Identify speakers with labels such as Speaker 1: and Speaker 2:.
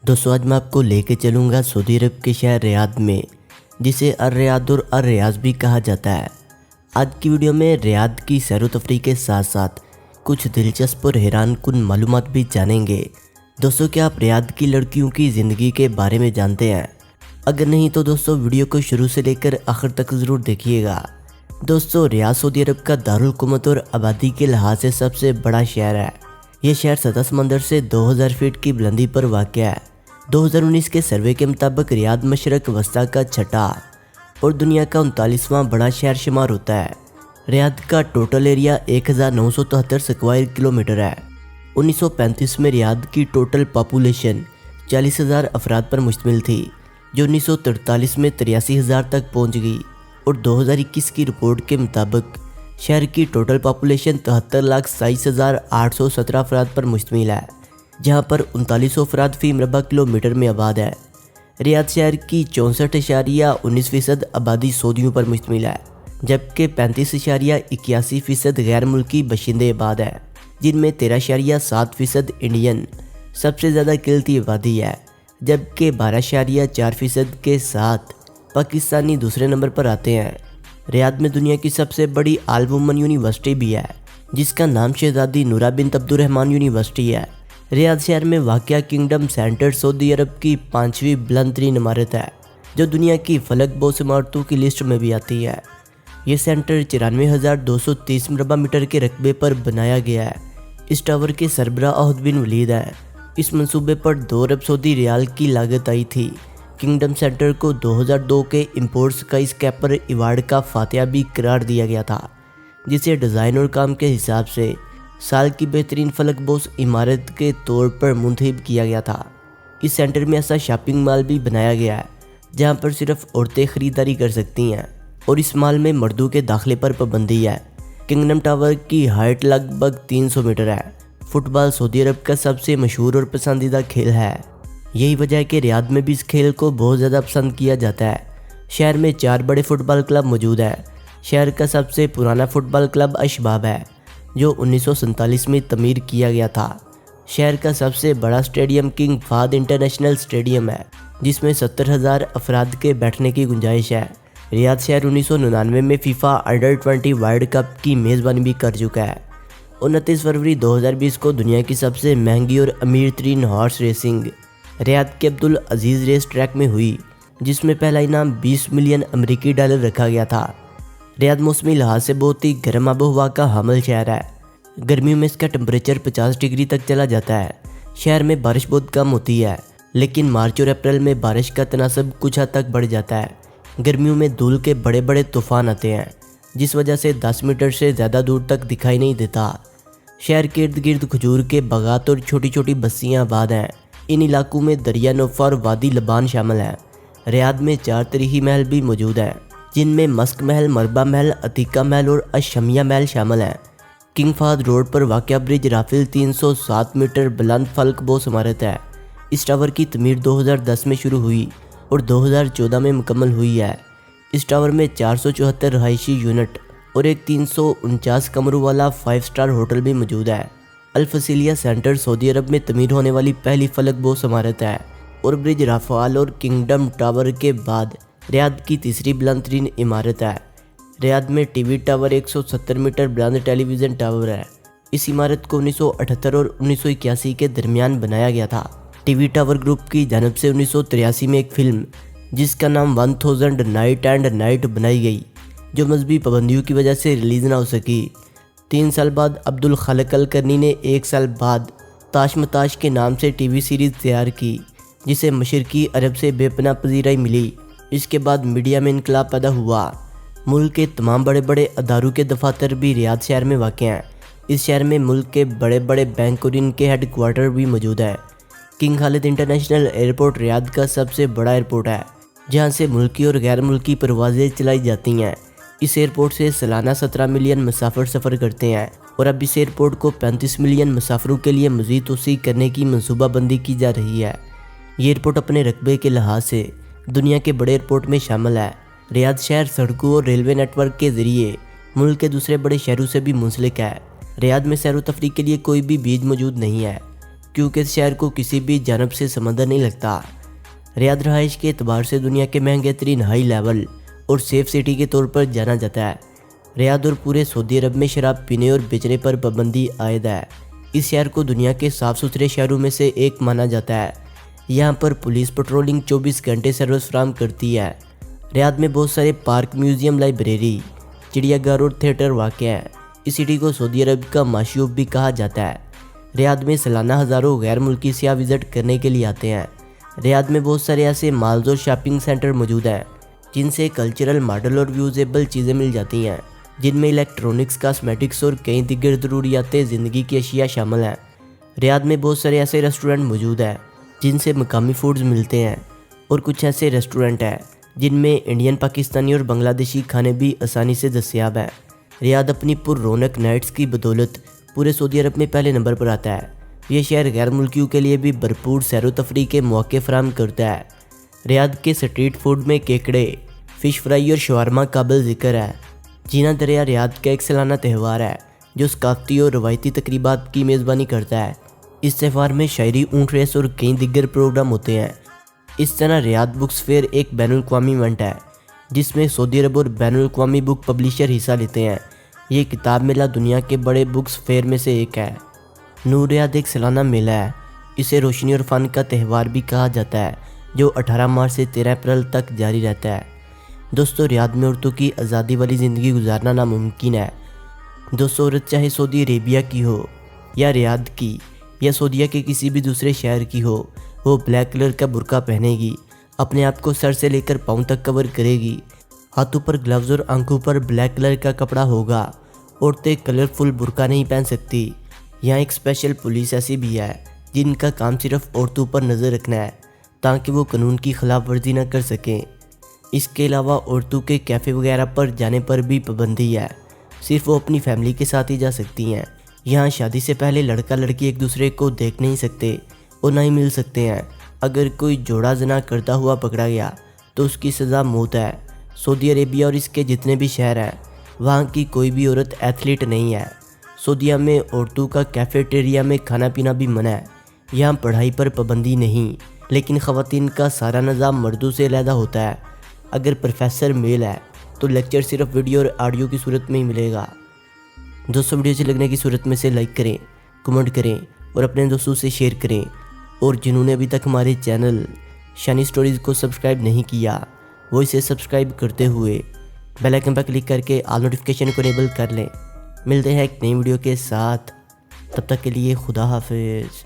Speaker 1: दोस्तों आज मैं आपको लेके चलूँगा सऊदी अरब के शहर रियाद में, जिसे अर-रियाद और अर-रियाज़ भी कहा जाता है। आज की वीडियो में रियाद की सैर व तफरीह के साथ साथ कुछ दिलचस्प और हैरानकुन मालूमात भी जानेंगे। दोस्तों क्या आप रियाद की लड़कियों की ज़िंदगी के बारे में जानते हैं? अगर नहीं तो दोस्तों वीडियो को शुरू से लेकर आखिर तक ज़रूर देखिएगा। दोस्तों रियाद सऊदी अरब का दारुल हुकूमत और आबादी के लिहाज से सबसे बड़ा शहर है। यह शहर सतह समंदर से 2000 फीट की बुलंदी पर वाक़या है। 2019 के सर्वे के मुताबिक रियाद मशरक वस्ता का छठा और दुनिया का 39वां बड़ा शहर शुमार होता है। रियाद का टोटल एरिया 1973 स्क्वायर किलोमीटर है। 1935 में रियाद की टोटल पॉपुलेशन 40,000 अफराद पर मुश्तमिल थी, जो 1943 में 83,000 तक पहुंच गई और 2021 की रिपोर्ट के मुताबिक शहर की टोटल पॉपुलेशन 73,27,817 अफराद पर मुश्तमिल है, जहां पर 3900 अफराद फी मरबा किलोमीटर में आबाद है। रियाद शहर की 64.19% आबादी सऊदियों पर मुश्तमिल है, जबकि 35.81% गैर मुल्की बशिंदे आबाद है, जिनमें 13.7% इंडियन सबसे ज़्यादा किल्लती आबादी है, जबकि 12.4% के साथ पाकिस्तानी दूसरे नंबर पर आते हैं। रियाद में दुनिया की सबसे बड़ी आल वुमन यूनिवर्सिटी भी है, जिसका नाम शहजादी नूरा बिन्त अब्दुर्रहमान यूनिवर्सिटी है। रियाद शहर में वाक़या किंगडम सेंटर सऊदी अरब की 5वीं बुलंद तरीन इमारत है, जो दुनिया की फलक बोस इमारतों की लिस्ट में भी आती है। ये सेंटर 94,230 मरबा मीटर के रकबे पर बनाया गया है। इस टावर के सरबराह अहद बिन वलीद है। इस मंसूबे पर 2 अरब सऊदी रियाल की लागत आई थी। किंगडम सेंटर को 2002 के इम्पोर्ट स्काई स्कैपर अवार्ड का फातिहा भी करार दिया गया था, जिसे डिज़ाइन और काम के हिसाब से साल की बेहतरीन फलक बोस इमारत के तौर पर मुंतखब किया गया था। इस सेंटर में ऐसा शॉपिंग मॉल भी बनाया गया है, जहां पर सिर्फ औरतें ख़रीदारी कर सकती हैं और इस मॉल में मर्दों के दाखिले पर पाबंदी है। किंगडम टावर की हाइट लगभग 300 मीटर है। फुटबॉल सऊदी अरब का सबसे मशहूर और पसंदीदा खेल है। यही वजह है कि रियाद में भी इस खेल को बहुत ज़्यादा पसंद किया जाता है। शहर में 4 बड़े फुटबॉल क्लब मौजूद हैं। शहर का सबसे पुराना फुटबॉल क्लब अशबाब है, जो 1947 में तमीर किया गया था। शहर का सबसे बड़ा stadium king Fahad international stadium है, जिसमें 70,000 अफराद के बैठने की गुंजाइश है। रियाद शहर 1999 में फीफा अंडर 20 वर्ल्ड कप की मेज़बानी भी कर चुका है। 29 फरवरी 2020 को दुनिया की सबसे महंगी और अमीर तरीन हॉर्स रेसिंग रियाद के अब्दुल अजीज़ रेस ट्रैक में हुई, जिसमें पहला इनाम 20 मिलियन अमेरिकी डॉलर रखा गया था। रियाद मौसमी लिहाज से बहुत ही गर्म आबोहवा का हामिल शहर है। गर्मियों में इसका टेम्परेचर 50 डिग्री तक चला जाता है। शहर में बारिश बहुत कम होती है, लेकिन मार्च और अप्रैल में बारिश का तनासब कुछ हद तक बढ़ जाता है। गर्मियों में धूल के बड़े बड़े तूफान आते हैं, जिस वजह से 10 मीटर से ज़्यादा दूर तक दिखाई नहीं देता। शहर के इर्द गिर्द खजूर के बागात और छोटी छोटी बस्तियाँ आबाद हैं। इन इलाकों में दरिया नौफा और वादी लबान शामिल हैं। रियाद में 4 तारीखी महल भी मौजूद हैं, जिनमें मस्क महल, मरबा महल, अतीका महल और अशमिया महल शामिल हैं। किंग फाहद रोड पर वाक़या ब्रिज राफेल 307 मीटर बुलंद फलक बोस इमारत है। इस टावर की तमीर 2010 में शुरू हुई और 2014 में मुकम्मल हुई है। इस टावर में 474 रहायशी यूनिट और एक 349 कमरों वाला 5 स्टार होटल भी मौजूद है। अल-फसीलिया सेंटर सऊदी अरब में तमीर होने वाली पहली फलक बोस इमारत है और ब्रिज राफाल और किंगडम टावर के बाद रियाद की तीसरी बुलंद तरीन इमारत है। रियाद में टीवी टावर 170 मीटर बुलंद टेलीविज़न टावर है। इस इमारत को 1978 और 1981 के दरमियान बनाया गया था। टीवी टावर ग्रुप की जानिब से 1983 में एक फ़िल्म जिसका नाम 1000 नाइट एंड नाइट बनाई गई, जो मजहबी पाबंदियों की वजह से रिलीज़ ना हो सकी। 3 साल बाद अब्दुल खालिक अल करनी ने 1 साल बाद ताश मताश के नाम से टीवी सीरीज़ तैयार की, जिसे मशरकी अरब से बेपनाह पजीराई मिली। इसके बाद मीडिया में इनकलाब पैदा हुआ। मुल्क के तमाम बड़े बड़े अदारों के दफातर भी रियाद शहर में वाक़ हैं। इस शहर में मुल्क के बड़े बड़े बैंक और इनके हेड क्वार्टर भी मौजूद है। King Khalid international airport Riyadh का सबसे बड़ा एयरपोर्ट है, जहाँ से मुल्की और गैर मुल्की परवाज़ें चलाई जाती हैं। इस एयरपोर्ट से सालाना 17 मिलियन मुसाफिर सफ़र करते हैं और अब इस एयरपोर्ट को 35 मिलियन मुसाफिरों के लिए मज़ीद तोसी करने की मनसूबाबंदी की जा रही है। ये एयरपोर्ट अपने रकबे के लिहाज से दुनिया के बड़े एयरपोर्ट में शामिल है। ریاض شہر سڑکوں اور ریلوے نیٹ ورک کے ذریعے ملک کے دوسرے بڑے شہروں سے بھی منسلک ہے۔ ریاض میں سیر و تفریح کے لیے کوئی بھی بیچ موجود نہیں ہے کیونکہ اس شہر کو کسی بھی جانب سے سمندر نہیں لگتا۔ ریاض رہائش کے اعتبار سے دنیا کے مہنگے ترین ہائی لیول اور سیف سٹی کے طور پر جانا جاتا ہے۔ ریاض اور پورے سعودی عرب میں شراب پینے اور بیچنے پر پابندی عائد ہے۔ اس شہر کو دنیا کے صاف ستھرے شہروں میں سے ایک مانا جاتا ہے۔ یہاں پر پولیس پٹرولنگ 24 گھنٹے سروس فراہم کرتی ہے۔ ریاض میں بہت سارے پارک، میوزیم، لائبریری، چڑیا گھر اور تھیٹر واقع ہیں۔ اس سٹی کو سعودی عرب کا معشوق بھی کہا جاتا ہے۔ ریاض میں سالانہ ہزاروں غیر ملکی سیاح وزٹ کرنے کے لیے آتے ہیں۔ ریاض میں بہت سارے ایسے مالز اور شاپنگ سینٹر موجود ہیں جن سے کلچرل، ماڈل اور یوزیبل چیزیں مل جاتی ہیں، جن میں الیکٹرانکس، کاسمیٹکس اور کئی دیگر ضروریات زندگی کی اشیاء شامل ہیں۔ ریاض میں بہت سارے ایسے ریسٹورنٹ موجود ہیں جن سے مقامی فوڈز ملتے ہیں، اور کچھ ایسے ریسٹورنٹ ہیں جن میں انڈین، پاکستانی اور بنگلہ دیشی کھانے بھی آسانی سے دستیاب ہیں۔ ریاض اپنی پر رونق نائٹس کی بدولت پورے سعودی عرب میں پہلے نمبر پر آتا ہے۔ یہ شہر غیر ملکیوں کے لیے بھی بھرپور سیر و تفریح کے مواقع فراہم کرتا ہے۔ ریاض کے سٹریٹ فوڈ میں کیکڑے، فش فرائی اور شاورما قابل ذکر ہے۔ جینا دریا ریاض کا ایک سالانہ تہوار ہے جو ثقافتی اور روایتی تقریبات کی میزبانی کرتا ہے۔ اس تہوار میں شاعری، اونٹ ریس اور کئی دیگر پروگرام ہوتے ہیں۔ اس طرح ریاض بکس فیئر ایک بین الاقوامی ایونٹ ہے جس میں سعودی عرب اور بین الاقوامی بک پبلیشر حصہ لیتے ہیں۔ یہ کتاب میلہ دنیا کے بڑے بکس فیئر میں سے ایک ہے۔ نور ریاض ایک سالانہ میلہ ہے۔ اسے روشنی اور فن کا تہوار بھی کہا جاتا ہے جو 18 مارچ سے 13 اپریل تک جاری رہتا ہے۔ دوستو، ریاض میں عورتوں کی آزادی والی زندگی گزارنا ناممکن ہے۔ دوستو، عورت چاہے سعودی عربیہ کی ہو یا ریاض کی یا سعودیہ کے کسی بھی دوسرے شہر کی ہو، وہ بلیک کلر کا برقع پہنے گی، اپنے آپ کو سر سے لے کر پاؤں تک کور کرے گی، ہاتھوں پر گلوز اور آنکھوں پر بلیک کلر کا کپڑا ہوگا۔ عورتیں کلرفل برقع نہیں پہن سکتی۔ یہاں ایک اسپیشل پولیس ایسی بھی ہے جن کا کام صرف عورتوں پر نظر رکھنا ہے تاکہ وہ قانون کی خلاف ورزی نہ کر سکیں۔ اس کے علاوہ عورتوں کے کیفے وغیرہ پر جانے پر بھی پابندی ہے، صرف وہ اپنی فیملی کے ساتھ ہی جا سکتی ہیں۔ یہاں شادی سے پہلے لڑکا لڑکی ایک دوسرے کو دیکھ نہیں سکتے اور نہ ہی مل سکتے ہیں۔ اگر کوئی جوڑا زنا کرتا ہوا پکڑا گیا تو اس کی سزا موت ہے۔ سعودی عربیہ اور اس کے جتنے بھی شہر ہیں وہاں کی کوئی بھی عورت ایتھلیٹ نہیں ہے۔ سعودیہ میں عورتوں کا کیفیٹیریا میں کھانا پینا بھی منع ہے۔ یہاں پڑھائی پر پابندی نہیں، لیکن خواتین کا سارا نظام مردوں سے علیحدہ ہوتا ہے۔ اگر پروفیسر میل ہے تو لیکچر صرف ویڈیو اور آڈیو کی صورت میں ہی ملے گا۔ دوستوں، ویڈیو سے لگنے کی صورت میں سے لائک کریں، کمنٹ کریں اور اپنے دوستوں سے شیئر کریں، اور جنہوں نے ابھی تک ہمارے چینل شانی سٹوریز کو سبسکرائب نہیں کیا وہ اسے سبسکرائب کرتے ہوئے بیل آئکن پر کلک کر کے آل نوٹیفیکیشن کو انیبل کر لیں۔ ملتے ہیں ایک نئی ویڈیو کے ساتھ، تب تک کے لیے خدا حافظ۔